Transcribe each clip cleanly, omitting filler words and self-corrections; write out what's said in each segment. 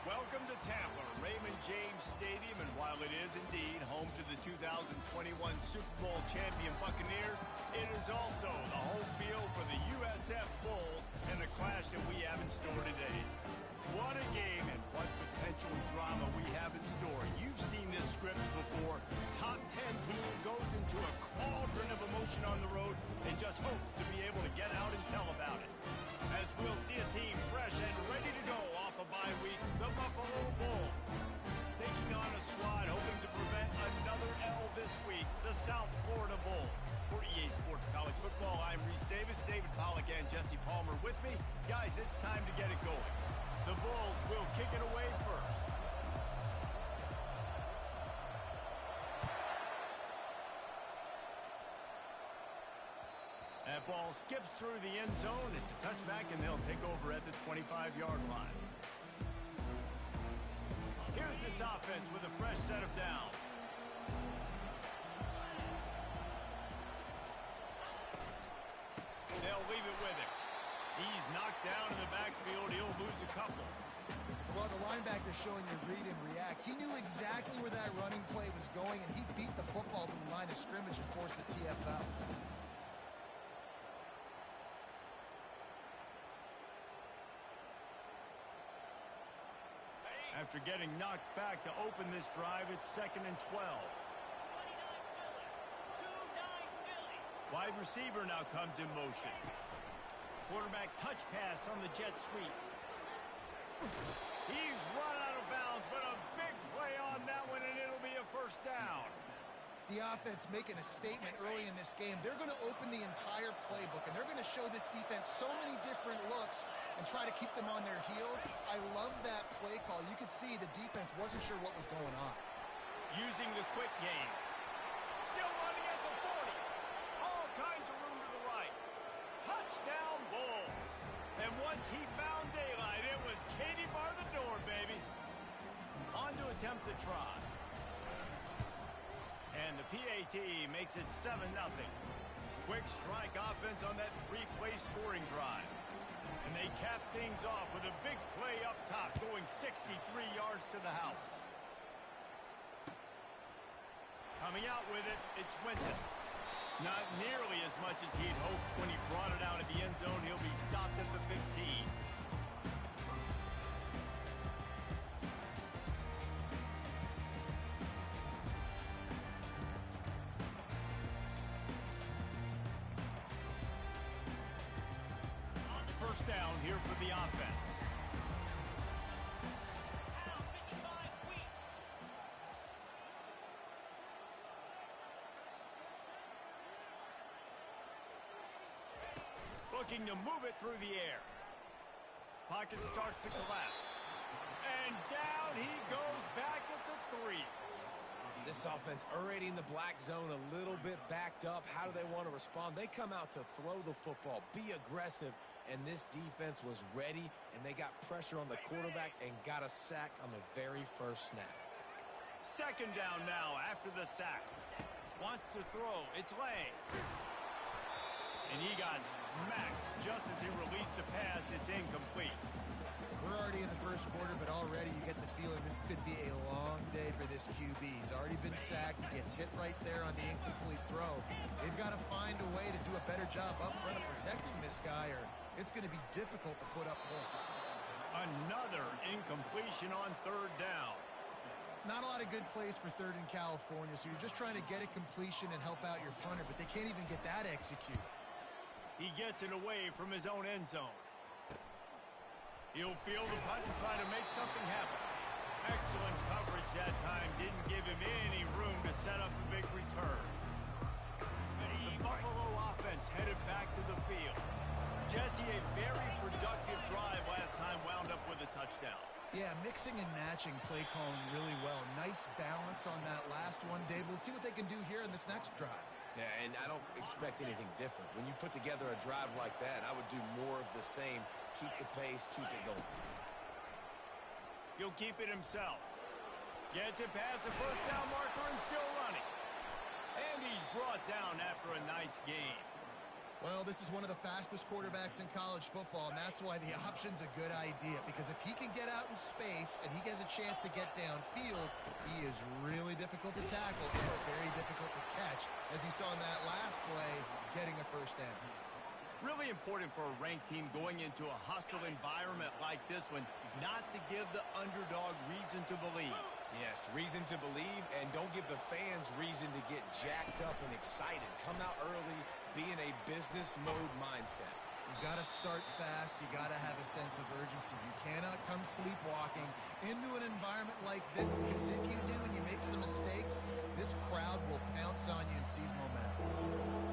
Welcome to Tampa, Raymond James Stadium, and while it is indeed home to the 2021 Super Bowl champion Buccaneers, it is also the home field for the USF Bulls and the clash that we have in store today. What a game and what potential drama we have in store. You've seen this script before. Top 10 team goes into a cauldron of emotion on the road and just hopes to be able to get out and tell about it. As we'll see a team fresh and ready to go off a bye week, the Buffalo Bulls. Taking on a squad hoping to prevent another L this week, the South Florida Bulls. For EA Sports College Football, I'm Reese Davis, David Pollack, and Jesse Palmer with me. Guys, it's time to get it going. The Bulls will kick it away first. That ball skips through the end zone. It's a touchback, and they'll take over at the 25-yard line. Here's this offense with a fresh set of downs. They'll leave it with him. He's knocked down in the backfield. He'll lose a couple. Well, the linebacker's showing you read and react. He knew exactly where that running play was going, and he beat the football to the line of scrimmage and forced the TFL. After getting knocked back to open this drive, it's 2nd and 12. Wide receiver now comes in motion. Quarterback touch pass on the jet sweep. He's run out of bounds, but a big play on that one, and it'll be a first down. The offense making a statement early in this game. They're going to open the entire playbook, and they're going to show this defense so many different looks and try to keep them on their heels. I love that play call. You could see the defense wasn't sure what was going on. Using the quick game. Still running at the 40. All kinds of room to the right. Touchdown Bulls. And once he found daylight, it was Katie bar the door, baby. On to attempt the try. And the PAT makes it 7-0. Quick strike offense on that 3-play scoring drive. And they cap things off with a big play up top, going 63 yards to the house. Coming out with it, it's Winston. Not nearly as much as he'd hoped when he brought it out of the end zone. He'll be stopped at the 15. First down here for the offense. Looking to move it through the air. Pocket starts to collapse. And down he goes back at the 3. This offense already in the black zone, a little bit backed up. How do they want to respond? They come out to throw the football, be aggressive, and this defense was ready, and they got pressure on the quarterback and got a sack on the very first snap. Second down now after the sack. Wants to throw. It's Lang. And he got smacked just as he released the pass. It's incomplete. We're already in the first quarter, but already you get the feeling this could be a long day for this QB. He's already been sacked. He gets hit right there on the incomplete throw. They've got to find a way to do a better job up front of protecting this guy, or it's going to be difficult to put up points. Another incompletion on third down. Not a lot of good plays for third in California, so you're just trying to get a completion and help out your punter, but they can't even get that executed. He gets it away from his own end zone. He'll field the punt and try to make something happen. Excellent coverage that time. Didn't give him any room to set up the big return. The Buffalo offense headed back to the field. Jesse, a very productive drive last time, wound up with a touchdown. Yeah, mixing and matching play calling really well. Nice balance on that last one, Dave. Let's see what they can do here in this next drive. Yeah, and I don't expect anything different. When you put together a drive like that, I would do more of the same. Keep the pace, keep it going. He'll keep it himself. Gets it past the first down marker and still running. And he's brought down after a nice gain. Well, this is one of the fastest quarterbacks in college football, and that's why the option's a good idea. Because if he can get out in space and he gets a chance to get downfield, he is really difficult to tackle, and it's very difficult to catch. As you saw in that last play, getting a first down. Really important for a ranked team going into a hostile environment like this one, not to give the underdog reason to believe. Yes, reason to believe, and don't give the fans reason to get jacked up and excited. Come out early, be in a business mode mindset. You got to start fast. You got to have a sense of urgency. You cannot come sleepwalking into an environment like this, because if you do and you make some mistakes, this crowd will pounce on you and seize momentum.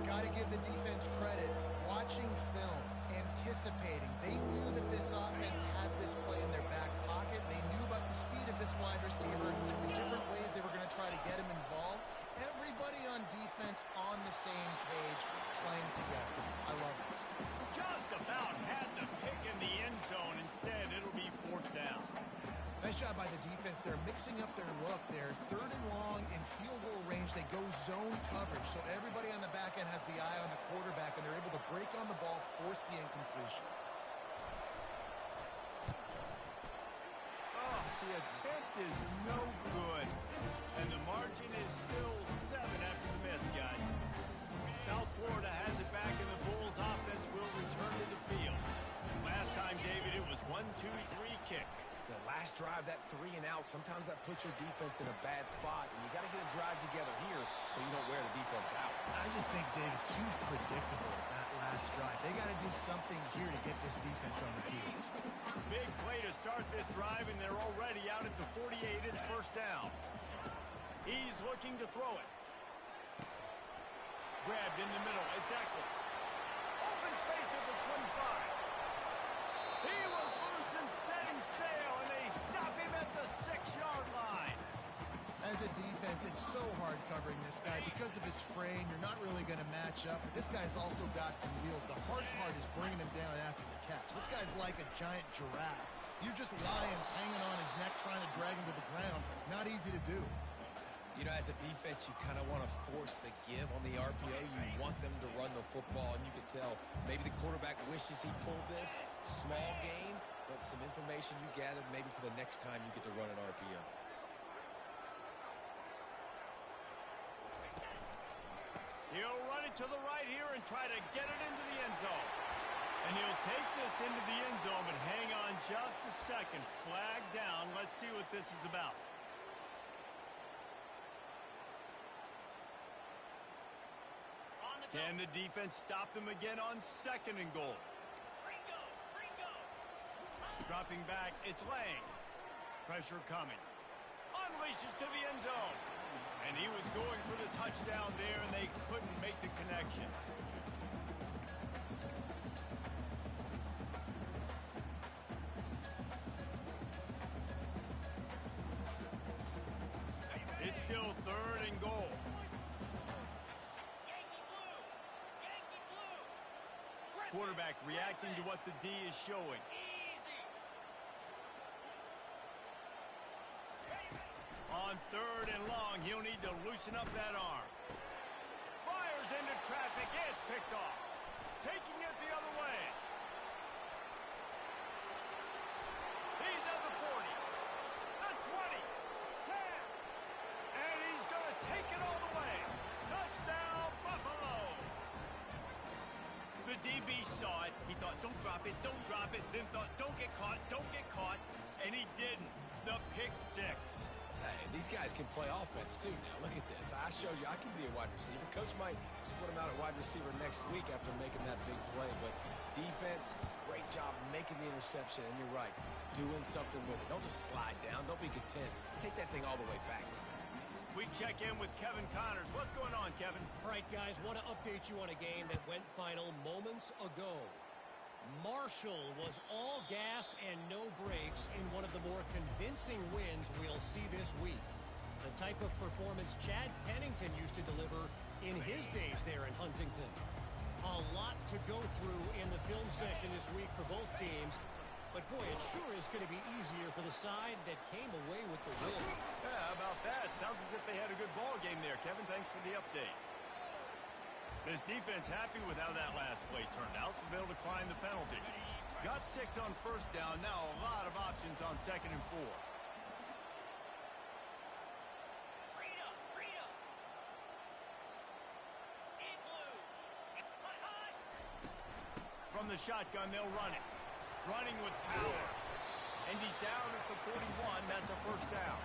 Got to give the defense credit. Watching film, anticipating. They knew that this offense had this play in their back pocket. They knew about the speed of this wide receiver, the different ways they were going to try to get him involved. Everybody on defense on the same page, playing together. I love it. Just about had the pick in the end zone. Instead, it'll be fourth down. Nice job by the defense. They're mixing up their look. They're third and long in field goal range. They go zone coverage, so everybody on the back end has the eye on the quarterback, and they're able to break on the ball, force the incompletion. Oh, the attempt is no good. And the margin is still 7 after the miss, guys. South Florida has it back, and the Bulls offense will return to the field. Last time, David, it was 1-2-3 kick. The last drive, that 3 and out, sometimes that puts your defense in a bad spot, and you got to get a drive together here so you don't wear the defense out. I just think, David, too predictable that last drive. They got to do something here to get this defense on the heels. Big play to start this drive, and they're already out at the 48. It's first down. He's looking to throw it. Grabbed in the middle. It's Eccles. Open space at the 25. He was loose and setting sail, and they stop him at the 6-yard line. As a defense, it's so hard covering this guy. Because of his frame, you're not really going to match up. But this guy's also got some wheels. The hard part is bringing him down after the catch. This guy's like a giant giraffe. You're just lions hanging on his neck, trying to drag him to the ground. Not easy to do. You know, as a defense, you kind of want to force the give on the RPO. You want them to run the football, and you can tell maybe the quarterback wishes he pulled this. Small game, but some information you gathered maybe for the next time you get to run an RPO. He'll run it to the right here and try to get it into the end zone. And he'll take this into the end zone, but hang on just a second. Flag down. Let's see what this is about. Can the defense stop them again on 2nd and goal? Dropping back, it's Lang. Pressure coming. Unleashes to the end zone. And he was going for the touchdown there, and they couldn't make the connection. It's still 3rd and goal. Quarterback reacting to what the D is showing. On 3rd and long, he'll need to loosen up that arm. Fires into traffic. It's picked off. Taking it the other way. He's at the 40. The 20. 10. And he's going to take it all the way. Touchdown, Buffalo. The DB saw it. He thought, don't drop it, don't drop it. Then thought, don't get caught, don't get caught. And he didn't. The pick 6. Hey, these guys can play offense, too. Now, look at this. I showed you I can be a wide receiver. Coach might split him out at wide receiver next week after making that big play. defense. Great job making the interception, and you're right, doing something with it. Don't just slide down. Don't be content. Take that thing all the way back. We check in with Kevin Connors. What's going on, Kevin? All right, guys, want to update you on a game that went final moments ago. Marshall was all gas and no brakes in one of the more convincing wins we'll see this week. The type of performance Chad Pennington used to deliver in his days there in Huntington. A lot to go through in the film session this week for both teams. But, boy, it sure is going to be easier for the side that came away with the win. Yeah, how about that? Sounds as if they had a good ball game there, Kevin. Thanks for the update. This defense happy with how that last play turned out, so they'll decline the penalty. Got 6 on first down. Now a lot of options on 2nd and 4. From the shotgun, they'll run it. Running with power. And he's down at the 41. That's a first down.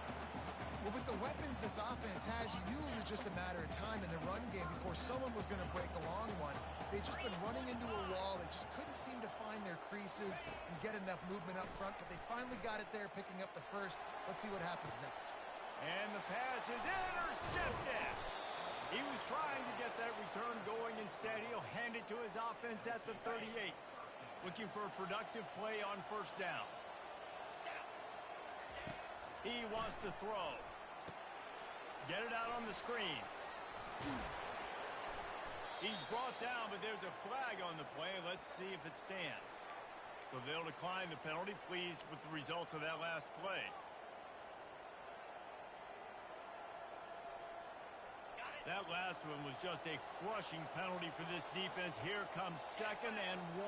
Well, with the weapons this offense has, you knew it was just a matter of time in the run game before someone was going to break a long one. They've just been running into a wall. They just couldn't seem to find their creases and get enough movement up front, but they finally got it there, picking up the first. Let's see what happens next. And the pass is intercepted. He was trying to get that return going. Instead, he'll hand it to his offense at the 38. Looking for a productive play on first down. He wants to throw. Get it out on the screen. He's brought down, but there's a flag on the play. Let's see if it stands. So they'll decline the penalty. Pleased with the results of that last play. That last one was just a crushing penalty for this defense. Here comes 2nd and 1.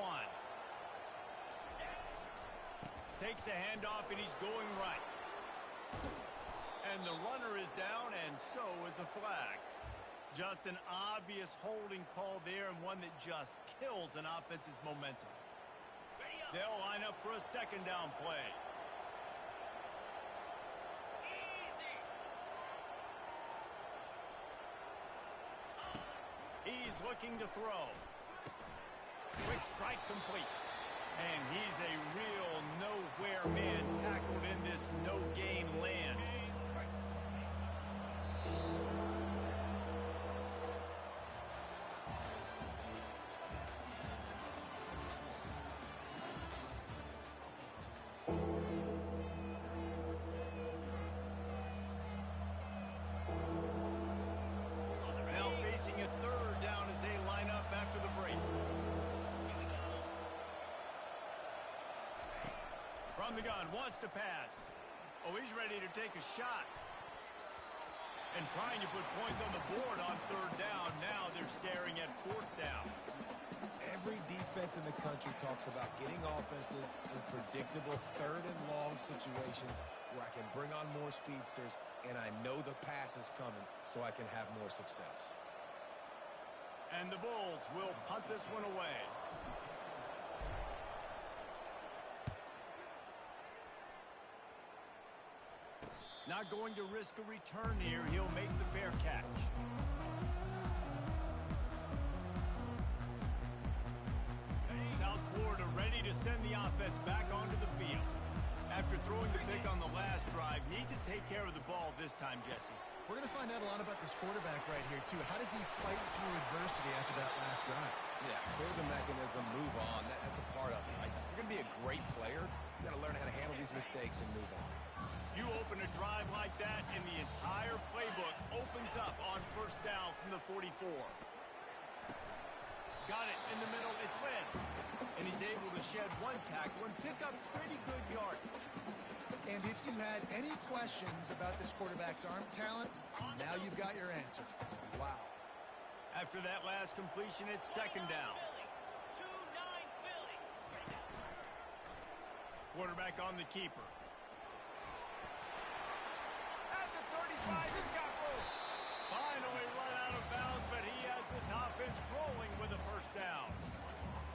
Takes the handoff, and he's going right. And the runner is down, and so is a flag. Just an obvious holding call there, and one that just kills an offense's momentum. They'll line up for a 2nd down play. He's looking to throw. Quick strike complete. And he's a real nowhere man tackled in this no-gain land. Now facing a 3rd down as they line up after the break. From the gun, wants to pass. Oh, he's ready to take a shot. And trying to put points on the board on 3rd down. Now they're staring at 4th down. Every defense in the country talks about getting offenses in predictable 3rd and long situations where I can bring on more speedsters and I know the pass is coming so I can have more success. And the Bulls will punt this one away. Not going to risk a return here. He'll make the fair catch. South Florida ready to send the offense back onto the field. After throwing the pick on the last drive, need to take care of the ball this time, Jesse. We're going to find out a lot about this quarterback right here, too. How does he fight through adversity after that last drive? Yeah, clear the mechanism, move on. That's a part of it, right? If you're going to be a great player, you got to learn how to handle these mistakes and move on. You open a drive like that, and the entire playbook opens up on 1st down from the 44. Got it in the middle. It's Lynn. And he's able to shed 1 tackle and pick up pretty good yardage. And if you had any questions about this quarterback's arm talent, now you've got your answer. Wow. After that last completion, it's 2nd down. Quarterback on the keeper. At the 35, he's got room. Finally run out of bounds, but he has this offense rolling with a 1st down.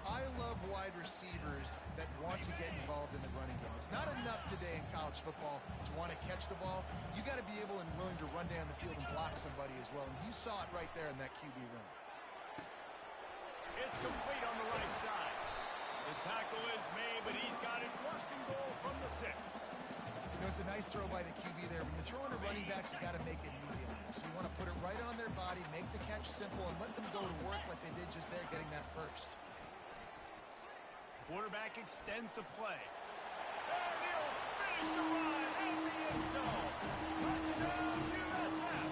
I love wide receivers that want to get involved in the running game. It's not enough today in college football to want to catch the ball. You got to be able and willing to run down the field and block somebody as well. And you saw it right there in that QB run. It's complete on the right side. The It's a nice throw by the QB there. When you're throwing to running backs, you got to make it easy on them. So you want to put it right on their body, make the catch simple, and let them go to work like they did just there, getting that first. Quarterback extends the play. And he'll finish the run in the end zone. Touchdown, USF.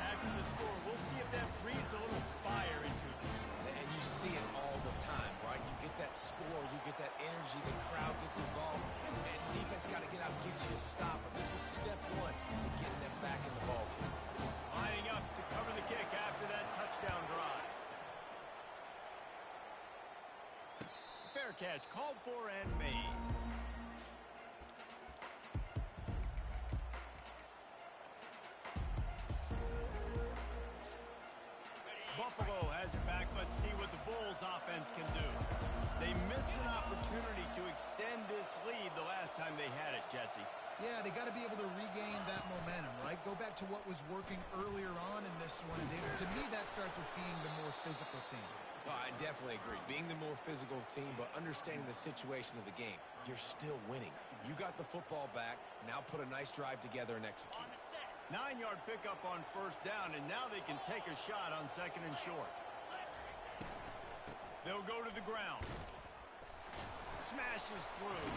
After the score, we'll see if that breathes a little fire into it. And you see it all the time, right? You get that score, you get that energy, the crowd gets involved, and the defense got to get out and get you a stop. But this was step one to getting them back in the ballgame. Lining up to cover the kick after that touchdown drive. Fair catch, called for and made. Buffalo has it back. Let's see what the Bulls offense can do. They missed an opportunity to extend this lead the last time they had it, Jesse. Yeah, they got to be able to regain that momentum, right? Go back to what was working earlier on in this one. And to me, that starts with being the more physical team. Oh, I definitely agree. Being the more physical team, but understanding the situation of the game. You're still winning. You got the football back. Now put a nice drive together and execute. 9-yard pickup on first down, and now they can take a shot on second and short. They'll go to the ground. Smashes through.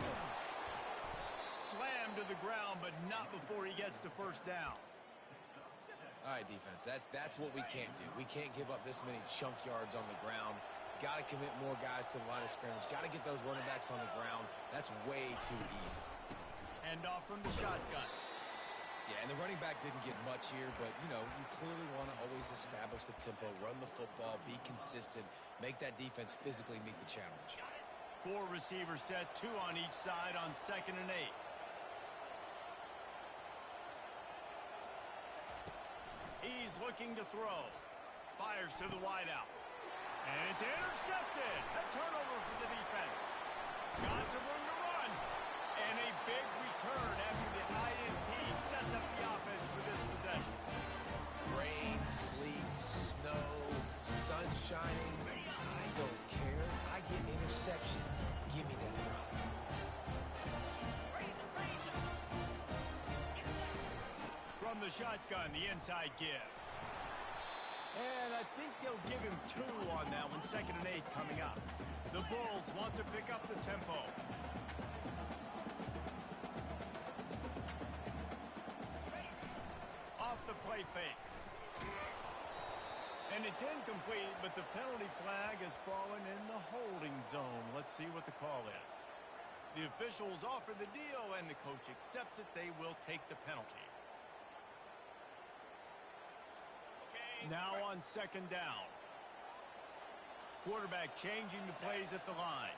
Slammed to the ground, but not before he gets to first down. All right, defense, that's what we can't do. We can't give up this many chunk yards on the ground. Got to commit more guys to the line of scrimmage. Got to get those running backs on the ground. That's way too easy. Hand off from the shotgun. Yeah, and the running back didn't get much here, but, you know, you clearly want to always establish the tempo, run the football, be consistent, make that defense physically meet the challenge. 4 receivers set, 2 on each side on second and 8. He's looking to throw. Fires to the wideout. And it's intercepted. A turnover for the defense. Got some room to run. And a big return after the INT sets up the offense for this possession. Rain, sleet, snow, sun shining. I don't care. I get interceptions. Give me that rock. From the shotgun, the inside give. And I think they'll give him 2 on that one. Second and 8 coming up. The Bulls want to pick up the tempo. Off the play fake. And it's incomplete, but the penalty flag has fallen in the holding zone. Let's see what the call is. The officials offer the deal, and the coach accepts it. They will take the penalty. Now on second down. Quarterback changing the plays at the line.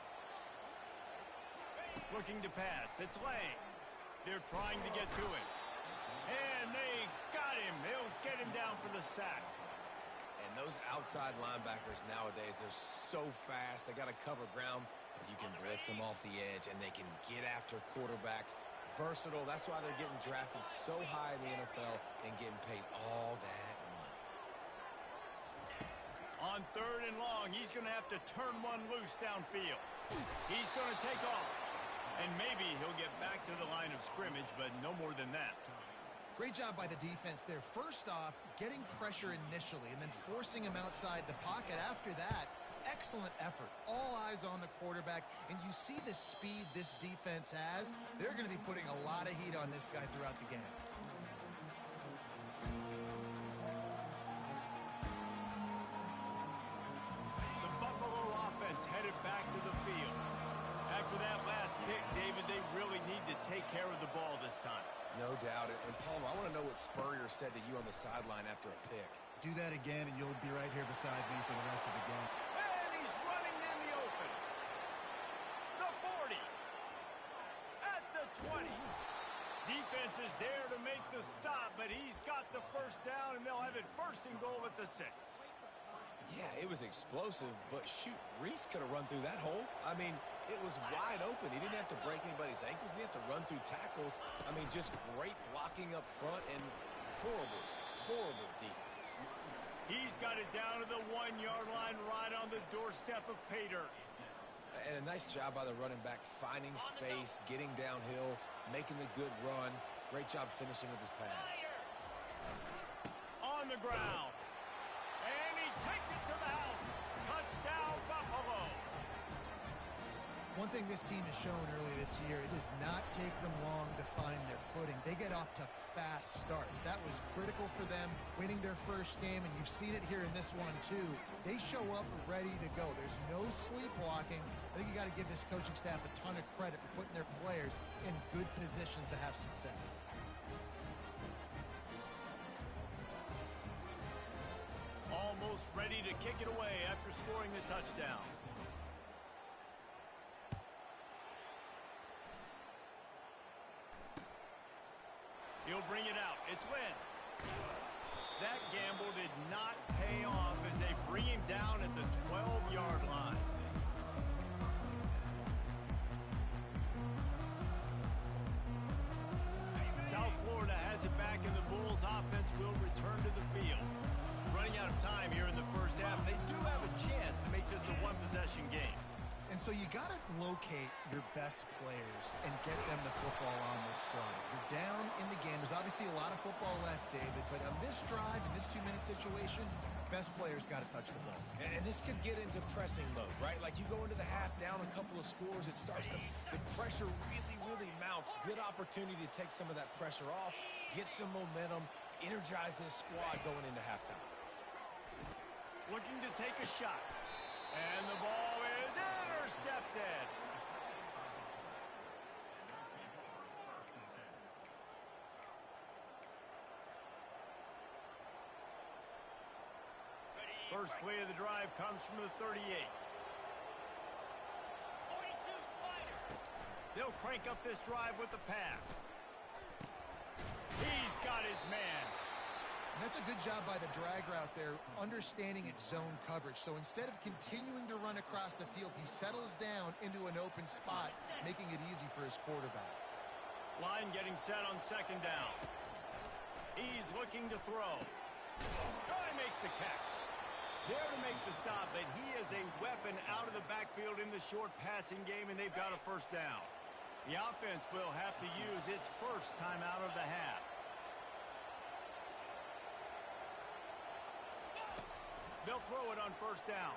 Looking to pass. It's Lang. They're trying to get to him. And they got him. They'll get him down for the sack. And those outside linebackers nowadays, they're so fast. They got to cover ground. You can blitz them off the edge, and they can get after quarterbacks. Versatile. That's why they're getting drafted so high in the NFL and getting paid all that money. On third and long, he's going to have to turn one loose downfield. He's going to take off. And maybe he'll get back to the line of scrimmage, but no more than that. Great job by the defense there. First off, getting pressure initially and then forcing him outside the pocket after that. Excellent effort. All eyes on the quarterback. And you see the speed this defense has. They're going to be putting a lot of heat on this guy throughout the game. The Buffalo offense headed back to the field. After that last pick, David, they really need to take care of the ball this time. No doubt. And Paul, I want to know what Spurrier said to you on the sideline after a pick. Do that again, and you'll be right here beside me for the rest of the game. And he's running in the open. The 40. At the 20. Defense is there to make the stop, but he's got the first down, and they'll have it first and goal at the 6. Yeah, it was explosive, but shoot, Reese could have run through that hole. I mean, it was wide open. He didn't have to break anybody's ankles. He didn't have to run through tackles. I mean, just great blocking up front and horrible, horrible defense. He's got it down to the 1-yard line right on the doorstep of pay dirt. And a nice job by the running back, finding space, getting downhill, making the good run. Great job finishing with his pads. On the ground. And he takes it to the house. Touchdown, Buffalo. One thing this team has shown early this year, it does not take them long to find their footing. They get off to fast starts. That was critical for them winning their first game, and you've seen it here in this one too. They show up ready to go. There's no sleepwalking. I think you got to give this coaching staff a ton of credit for putting their players in good positions to have success. Almost ready to kick it away after scoring the touchdown. He'll bring it out. It's Lynn. That gamble did not pay off as they bring him down at the 12-yard line. South Florida has it back, and the Bulls offense will return to the field. Running out of time here in the first half. They do have a chance to make this a one-possession game. And so you got to locate your best players and get them the football on this drive. You're down in the game. There's obviously a lot of football left, David, but on this drive, in this 2-minute situation, best players got to touch the ball. And this could get into pressing mode, right? Like you go into the half down a couple of scores, it starts to, the pressure really mounts. Good opportunity to take some of that pressure off, get some momentum, energize this squad going into halftime. Looking to take a shot. And the ball is intercepted. First play of the drive comes from the 38. They'll crank up this drive with the pass. He's got his man. And that's a good job by the drag route there, understanding its zone coverage. So instead of continuing to run across the field, he settles down into an open spot, making it easy for his quarterback. Line getting set on second down. He's looking to throw. Oh, he makes the catch. There to make the stop, but he is a weapon out of the backfield in the short passing game, and they've got a first down. The offense will have to use its first time out of the half. They'll throw it on first down.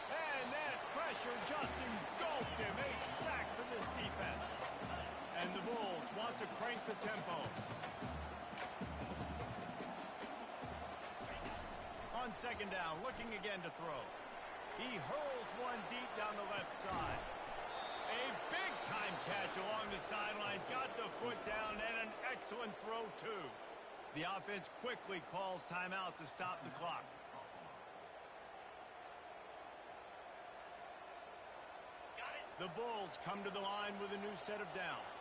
And that pressure just engulfed him. A sack for this defense. And the Bulls want to crank the tempo. On second down, looking again to throw. He hurls one deep down the left side. A big-time catch along the sidelines. Got the foot down and an excellent throw, too. The offense quickly calls timeout to stop the clock. The Bulls come to the line with a new set of downs.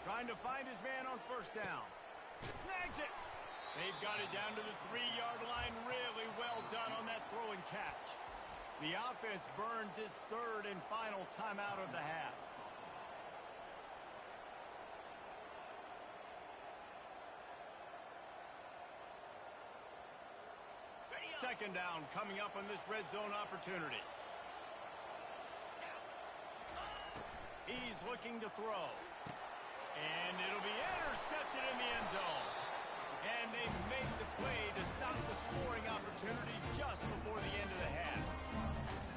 Trying to find his man on first down. Snags it. They've got it down to the 3-yard line. Really well done on that throw and catch. The offense burns its third and final timeout of the half. Second down coming up on this red zone opportunity. He's looking to throw. And it'll be intercepted in the end zone. And they make the play to stop the scoring opportunity just before the end of the half.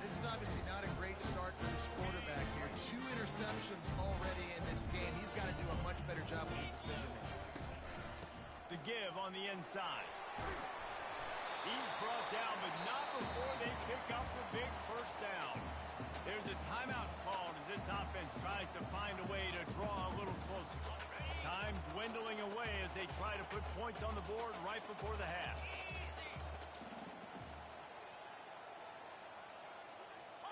This is obviously not a great start for this quarterback here. 2 interceptions already in this game. He's got to do a much better job with his decision-making. The give on the inside. He's brought down, but not before they pick up the big first down. There's a timeout called as this offense tries to find a way to draw a little closer. Time dwindling away as they try to put points on the board right before the half.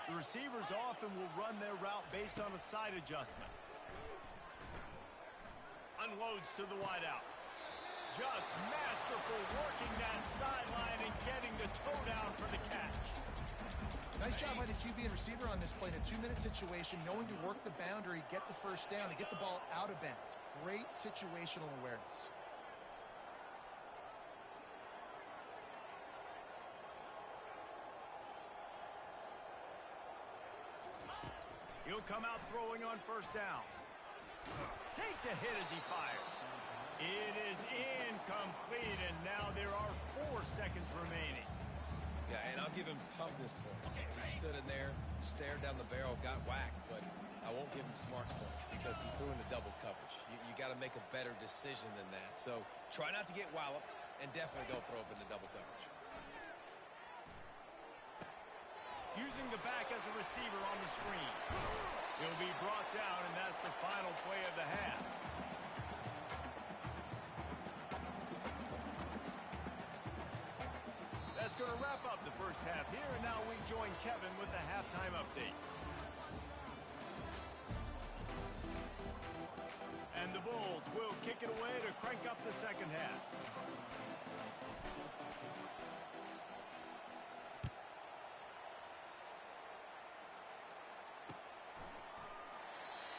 The receivers often will run their route based on a side adjustment. Unloads to the wideout. Just masterful working that sideline and getting the toe down for the catch. Nice job by the QB and receiver on this play in a 2-minute situation, knowing to work the boundary, get the first down, and get the ball out of bounds. Great situational awareness. He'll come out throwing on first down. Takes a hit as he fires. It is incomplete, and now there are 4 seconds remaining. Yeah, and I'll give him toughness points. He stood in there, stared down the barrel, got whacked, but I won't give him smarts points because he threw into double coverage. You got to make a better decision than that. So try not to get walloped, and definitely don't throw up into double coverage. Using the back as a receiver on the screen. He'll be brought down, and that's the final play of the half. That's going to wrap up the first half here, and now we join Kevin with the halftime update. And the Bulls will kick it away to crank up the second half.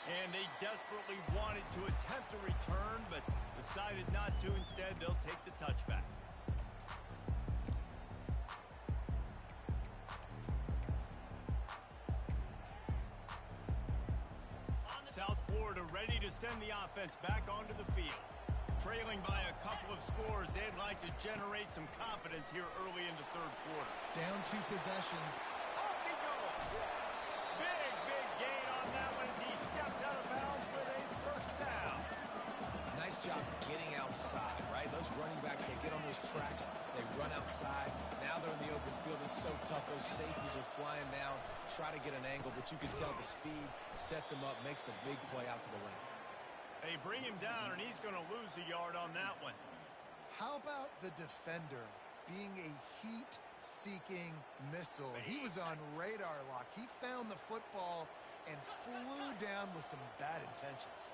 And they desperately wanted to attempt a return, but decided not to. Instead, they'll take the touchback. South Florida ready to send the offense back onto the field. Trailing by a couple of scores, they'd like to generate some confidence here early in the third quarter. Down 2 possessions. Off he goes! Big gain on that one as he steps out of bounds with a first down. Nice job getting outside, right? Those running backs, they get on those tracks, they run outside. Now they're in the open field. It's so tough. Those safeties are flying down, try to get an angle, but you can tell the speed sets him up, makes the big play out to the left. They bring him down, and he's going to lose a yard on that one. How about the defender being a heat-seeking missile? He was on radar lock. He found the football and flew down with some bad intentions.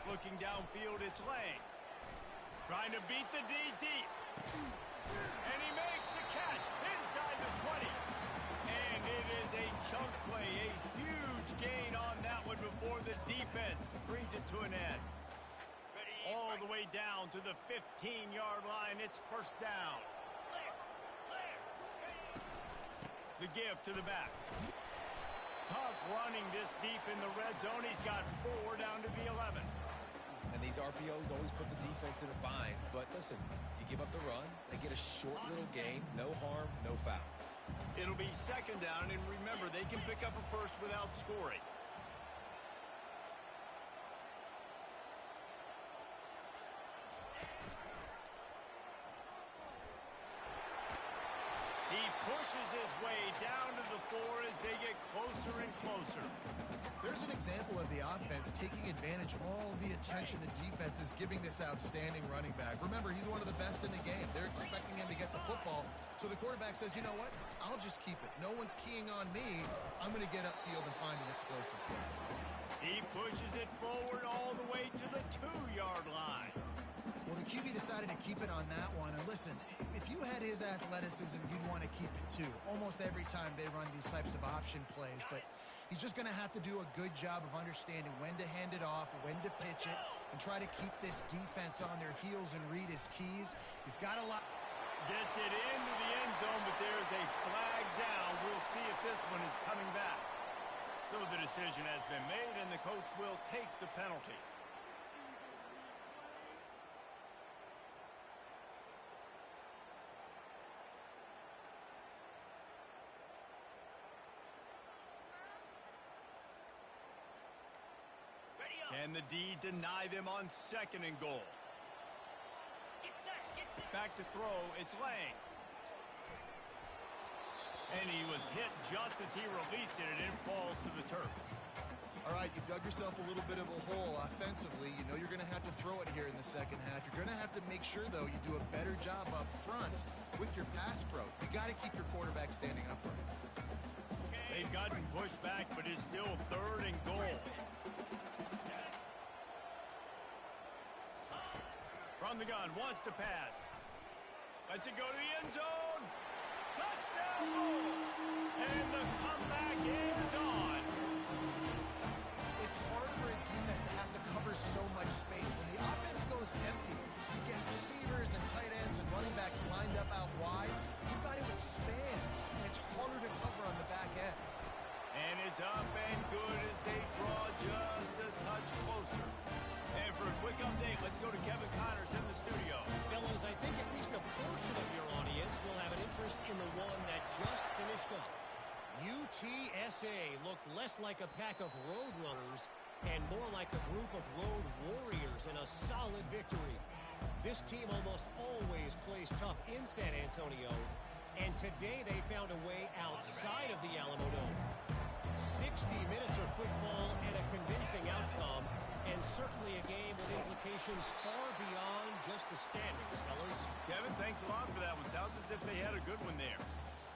Looking downfield, it's Lang. Trying to beat the D deep. And he makes the catch inside the 20. And it is a chunk play, a huge gain on that one before the defense brings it to an end. All the way down to the 15-yard line. It's first down. The give to the back. Tough running this deep in the red zone. He's got 4 down to the 11. And these RPOs always put the defense in a bind. But listen, you give up the run, they get a short little gain, no harm, no foul. It'll be second down, and remember, they can pick up a first without scoring. He pushes his way down to the 4 as they get closer and closer. There's an example of the offense taking advantage of all the attention the defense is giving this outstanding running back. Remember, he's one of the best in the game. They're expecting him to get the football. So the quarterback says, you know what? I'll just keep it. No one's keying on me. I'm going to get upfield and find an explosive play. He pushes it forward all the way to the 2-yard line. Well, the QB decided to keep it on that one. And listen, if you had his athleticism, you'd want to keep it too. Almost every time they run these types of option plays. But he's just going to have to do a good job of understanding when to hand it off, when to pitch it, and try to keep this defense on their heels and read his keys. He's got a lot. Gets it into the end zone, but there's a flag down. We'll see if this one is coming back. So the decision has been made, and the coach will take the penalty. Can the D deny them on second and goal? Back to throw, it's Lang. And he was hit just as he released it, and it falls to the turf. All right, you dug yourself a little bit of a hole offensively. You know you're going to have to throw it here in the second half. You're going to have to make sure, though, you do a better job up front with your pass pro. You got to keep your quarterback standing upright. They've gotten pushed back, but it's still third and goal. From the gun, wants to pass. Lets it go to the end zone. Touchdown Bulls! And the comeback is on. It's hard for a defense to have to cover so much space. When the offense goes empty, you get receivers and tight ends and running backs lined up out wide. You've got to expand, and it's harder to cover on the back end. And less like a pack of road runners and more like a group of road warriors in a solid victory. This team almost always plays tough in San Antonio, and today they found a way outside of the Alamo Dome. 60 minutes of football and a convincing outcome, and certainly a game with implications far beyond just the standings, fellas. Kevin, thanks a lot for that one. Sounds as if they had a good one there.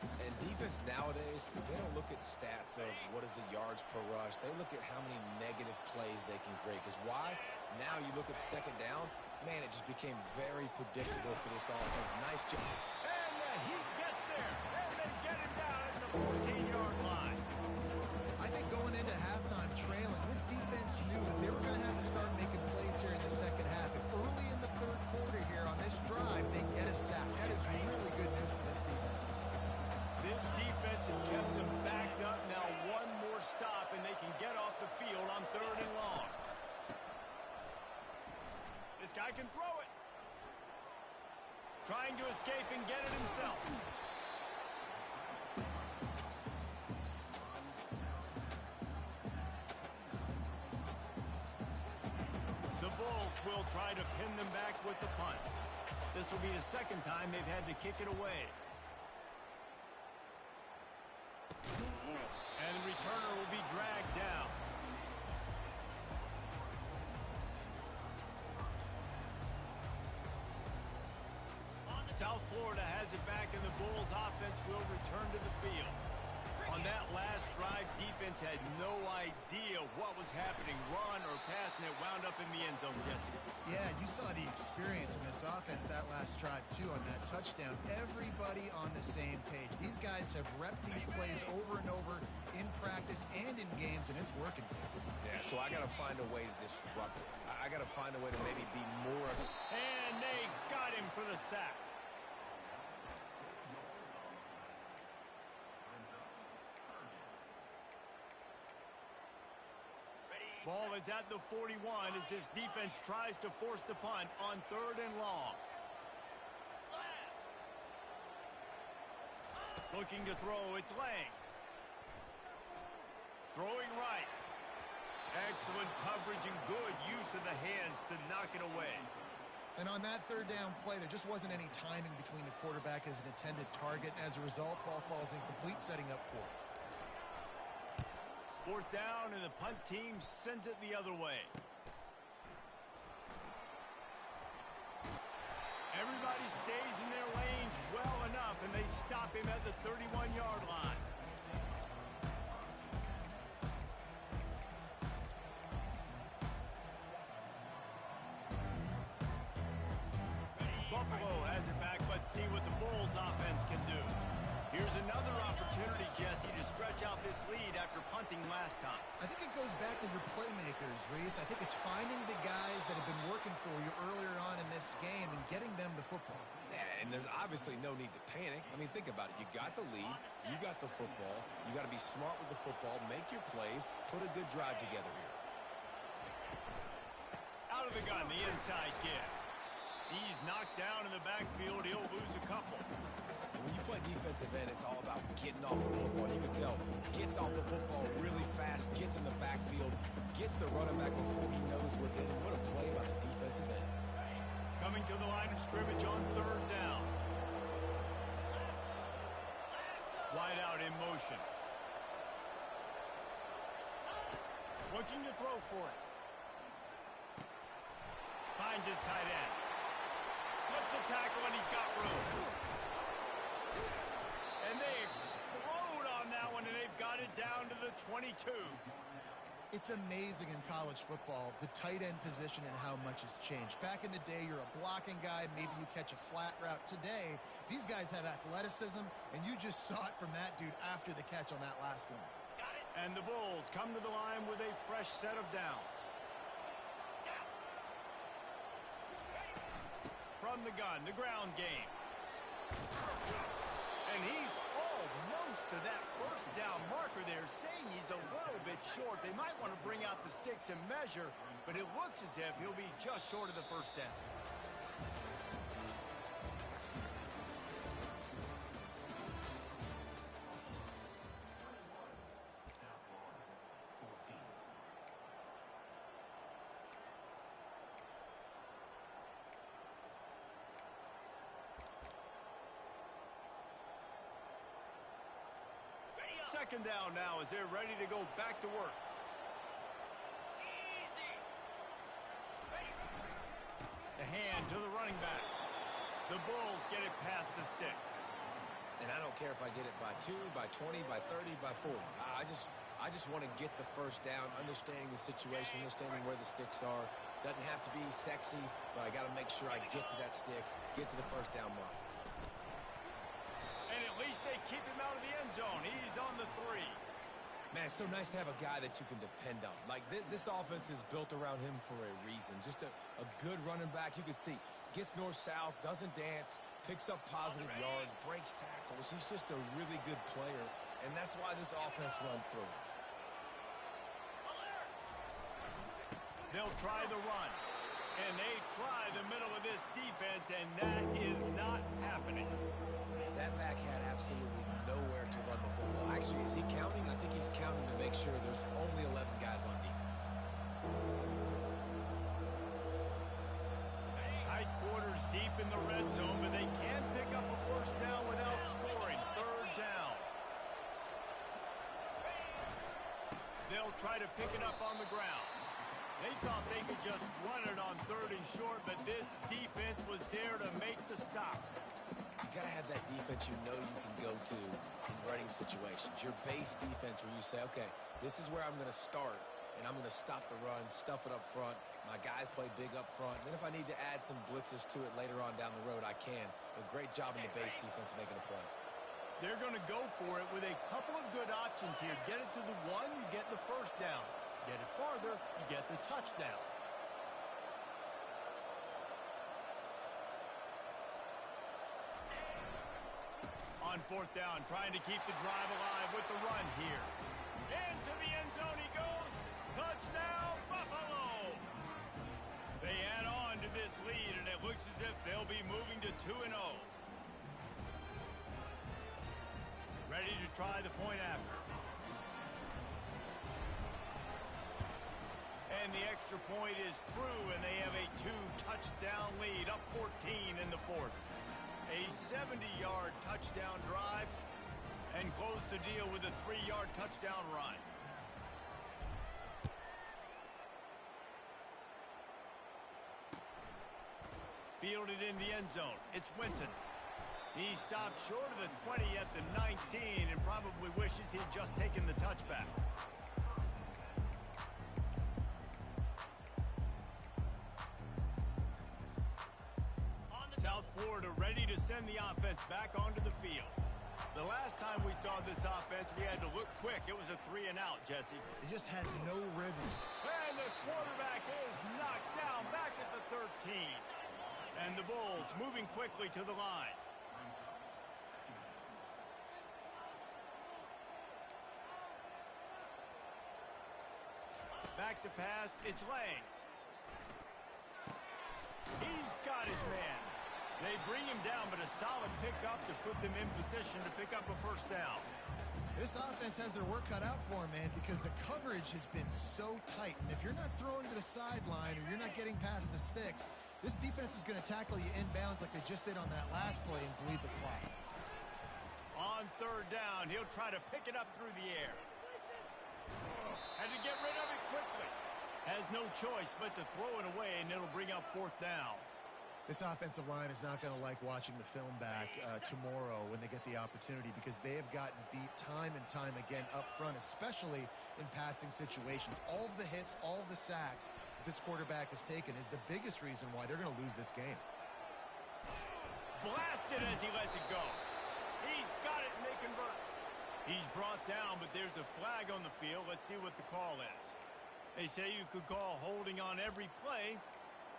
And defense nowadays, they don't look at stats of what is the yards per rush. They look at how many negative plays they can create. Because why? Now you look at second down, man, it just became very predictable for this offense. Nice job. And the Heat gets there, and they get him down at the 14-yard line. I think going into halftime trailing, this defense knew that they were going to have to start making plays here in the second half. And early in the third quarter here on this drive, they get a sack. That is really good news for this defense. This defense has kept them backed up. Now one more stop, and they can get off the field on 3rd and long. This guy can throw it. Trying to escape and get it himself. The Bulls will try to pin them back with the punt. This will be the second time they've had to kick it away. And the returner will be dragged down. South Florida has it back, and the Bulls offense will return to the field. On that last drive, defense had no idea what was happening. Run or pass, and it wound up in the end zone, Jesse. Yeah, you saw the experience in this offense that last drive, too, on that touchdown. Everybody on the same page. These guys have repped these plays over and over in practice and in games, and it's working. Yeah, so I got to find a way to disrupt it. I got to find a way to maybe be more of it. And they got him for the sack. Ball is at the 41 as this defense tries to force the punt on 3rd and long. Looking to throw, it's Lang. Throwing right. Excellent coverage and good use of the hands to knock it away. And on that 3rd down play, there just wasn't any timing between the quarterback as an intended target. As a result, ball falls incomplete, setting up 4th. 4th down, and the punt team sends it the other way. Everybody stays in their lanes well enough, and they stop him at the 31-yard line. Buffalo has it back. Let's see what the Bulls offense can do. Here's another opportunity, Jesse, to stretch out this lead after punting last time. I think it goes back to your playmakers, Reese. I think it's finding the guys that have been working for you earlier on in this game and getting them the football. Yeah, and there's obviously no need to panic. I mean, think about it. You got the lead. You got the football. You got to be smart with the football. Make your plays. Put a good drive together here. Out of the gun, the inside give. He's knocked down in the backfield. He'll lose a couple. When you play defensive end, it's all about getting off the football. You can tell, gets off the football really fast, gets in the backfield, gets the running back before he knows what hit him. What a play by the defensive end. Coming to the line of scrimmage on 3rd down. Wide out in motion. Looking to throw for it. Finds his tight end. Slips a tackle, and he's got room. And they explode on that one, and they've got it down to the 22. It's amazing in college football, the tight end position and how much has changed. Back in the day, you're a blocking guy. Maybe you catch a flat route. Today, these guys have athleticism, and you just saw it from that dude after the catch on that last one. And the Bulls come to the line with a fresh set of downs. From the gun, the ground game. And he's almost to that 1st down marker there, saying he's a little bit short. They might want to bring out the sticks and measure, but it looks as if he'll be just short of the 1st down. Second down now as they're ready to go back to work. The hand to the running back. The Bulls get it past the sticks. And I don't care if I get it by 2, by 20, by 30, by 40. I just want to get the first down, understanding the situation, understanding where the sticks are. Doesn't have to be sexy, but I got to make sure I get to that stick, get to the first down mark. And at least they keep him out of the end zone. He's on the 3. Man, it's so nice to have a guy that you can depend on. Like, this offense is built around him for a reason. Just a good running back. You can see, gets north-south, doesn't dance, picks up positive yards, breaks tackles. He's just a really good player, and that's why this offense runs through him. They'll try the run. And they try the middle of this defense, and that is not happening. That back had absolutely nowhere to run the football. Actually, is he counting? I think he's counting to make sure there's only 11 guys on defense. Tight quarters deep in the red zone, but they can pick up a first down without scoring. Third down. They'll try to pick it up on the ground. They thought they could just run it on 3rd and short, but this defense was there to make the stop. You got to have that defense you know you can go to in running situations. Your base defense where you say, okay, this is where I'm going to start, and I'm going to stop the run, stuff it up front. My guys play big up front. And then if I need to add some blitzes to it later on down the road, I can. A great job in the base defense making a play. They're going to go for it with a couple of good options here. Get it to the 1, you get the first down. Get it farther, you get the touchdown. On 4th down, trying to keep the drive alive with the run here. Into the end zone he goes. Touchdown, Buffalo! They add on to this lead, and it looks as if they'll be moving to 2-0. Ready to try the point after. And the extra point is true, and they have a 2-touchdown lead, up 14 in the 4th. A 70-yard touchdown drive, and close the deal with a 3-yard touchdown run. Fielded in the end zone. It's Winton. He stopped short of the 20 at the 19 and probably wishes he'd just taken the touchback. South Florida ready to send the offense back onto the field. The last time we saw this offense, we had to look quick. It was a 3-and-out, Jesse. They just had no rhythm. And the quarterback is knocked down back at the 13. And the Bulls moving quickly to the line. Back to pass, it's Lang. He's got his man. They bring him down, but a solid pickup to put them in position to pick up a first down. This offense has their work cut out for them, man, because the coverage has been so tight. And if you're not throwing to the sideline or you're not getting past the sticks, this defense is going to tackle you inbounds like they just did on that last play and bleed the clock. On 3rd down, he'll try to pick it up through the air. Had to get rid of it quickly. Has no choice but to throw it away, and it'll bring up 4th down. This offensive line is not going to like watching the film back tomorrow when they get the opportunity, because they have gotten beat time and time again up front, especially in passing situations. All of the hits, all of the sacks that this quarterback has taken is the biggest reason why they're going to lose this game. Blasted as he lets it go. He's got it, and they convert. He's brought down, but there's a flag on the field. Let's see what the call is. They say you could call holding on every play.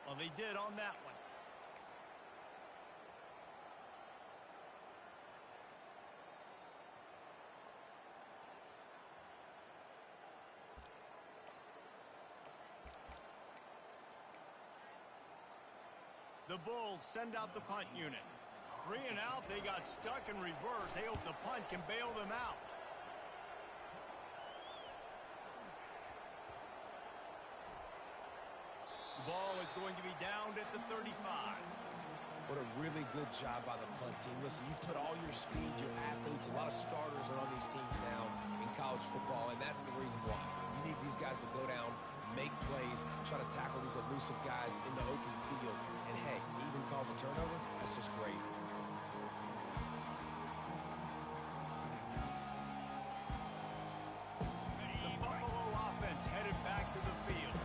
Well, they did on that one. The Bulls send out the punt unit. 3 and out, they got stuck in reverse. They hope the punt can bail them out. The ball is going to be downed at the 35. What a really good job by the punt team. Listen, you put all your speed, your athletes, a lot of starters are on these teams now in college football, and that's the reason why. You need these guys to go down, make plays, try to tackle these elusive guys in the open field. And, hey, even cause a turnover, that's just great. The Buffalo offense headed back to the field.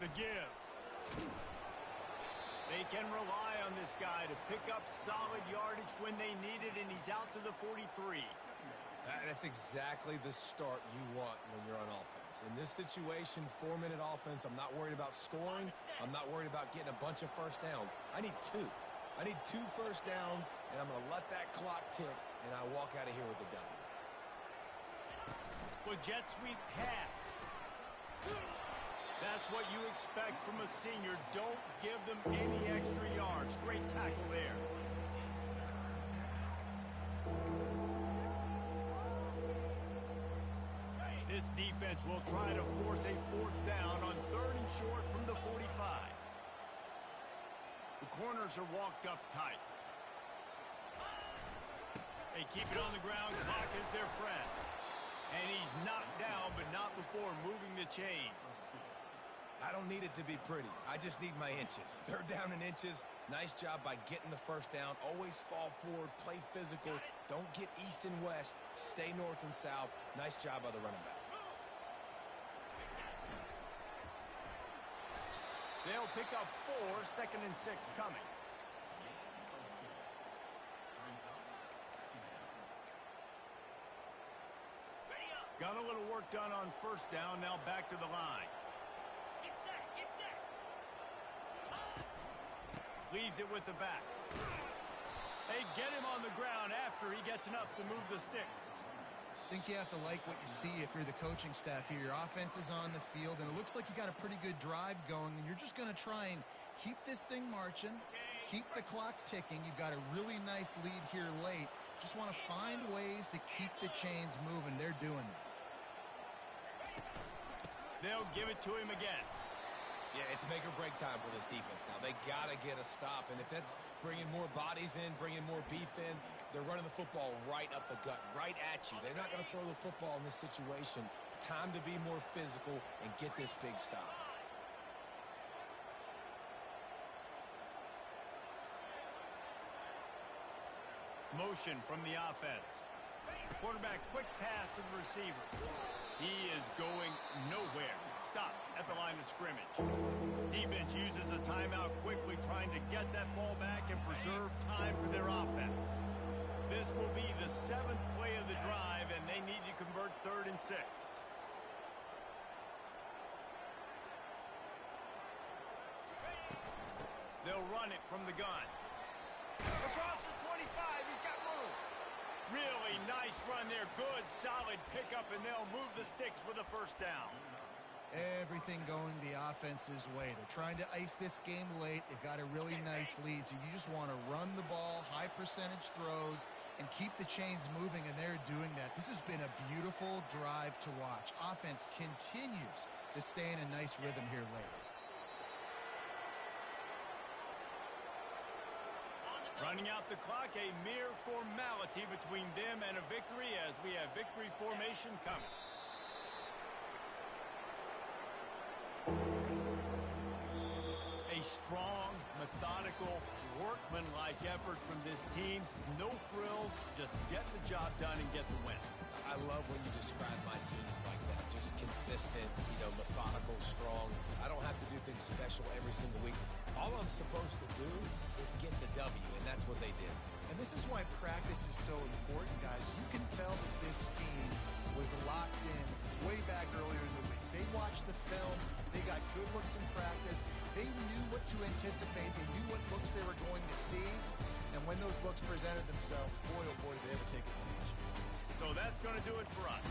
The give. They can rely on this guy to pick up solid yardage when they need it, and he's out to the 43. That's exactly the start you want when you're on offense. In this situation, 4-minute offense, I'm not worried about scoring. I'm not worried about getting a bunch of first downs. I need 2. I need 2 first downs, and I'm going to let that clock tick, and I walk out of here with the W. The jet sweep pass. That's what you expect from a senior. Don't give them any extra yards. Great tackle there. This defense will try to force a 4th down on 3rd and short from the 45. The corners are walked up tight. They keep it on the ground. Clock is their friend. And he's knocked down, but not before moving the chains. I don't need it to be pretty. I just need my inches. 3rd down in inches. Nice job by getting the first down. Always fall forward. Play physical. Don't get east and west. Stay north and south. Nice job by the running back. They'll pick up 4, 2nd and 6 coming. Got a little work done on 1st down. Now back to the line. Leaves it with the back. They get him on the ground after he gets enough to move the sticks. I think you have to like what you see if you're the coaching staff here. Your offense is on the field, and it looks like you got a pretty good drive going, and you're just going to try and keep this thing marching, keep the clock ticking. You've got a really nice lead here late. Just want to find ways to keep the chains moving. They're doing that. They'll give it to him again. Yeah, it's make or break time for this defense now. They got to get a stop, and if that's bringing more bodies in, bringing more beef in, they're running the football right up the gut, right at you. They're not going to throw the football in this situation. Time to be more physical and get this big stop. Motion from the offense. Quarterback quick pass to the receiver. He is going nowhere. Stop at the line of scrimmage. Defense uses a timeout quickly, trying to get that ball back and preserve time for their offense. This will be the 7th play of the drive, and they need to convert 3rd and 6. They'll run it from the gun. Across the 25, he's got room. Really nice run there. Good, solid pickup, and they'll move the sticks with a 1st down. Everything going the offense's way. They're trying to ice this game late. They've got a really nice lead, so you just want to run the ball, high percentage throws, and keep the chains moving, and they're doing that. This has been a beautiful drive to watch. Offense continues to stay in a nice rhythm here late. Running out the clock, a mere formality between them and a victory as we have victory formation coming. A strong, methodical, workmanlike effort from this team. No frills, just get the job done and get the win. I love when you describe my teams like that. Just consistent, methodical, strong. I don't have to do things special every single week. All I'm supposed to do is get the W, and that's what they did. And this is why practice is so important, guys. You can tell that this team was locked in way back earlier in the week. They watched the film. They got good looks in practice. They knew what to anticipate. They knew what looks they were going to see. And when those looks presented themselves, boy, oh boy, did they ever take advantage. So that's going to do it for us.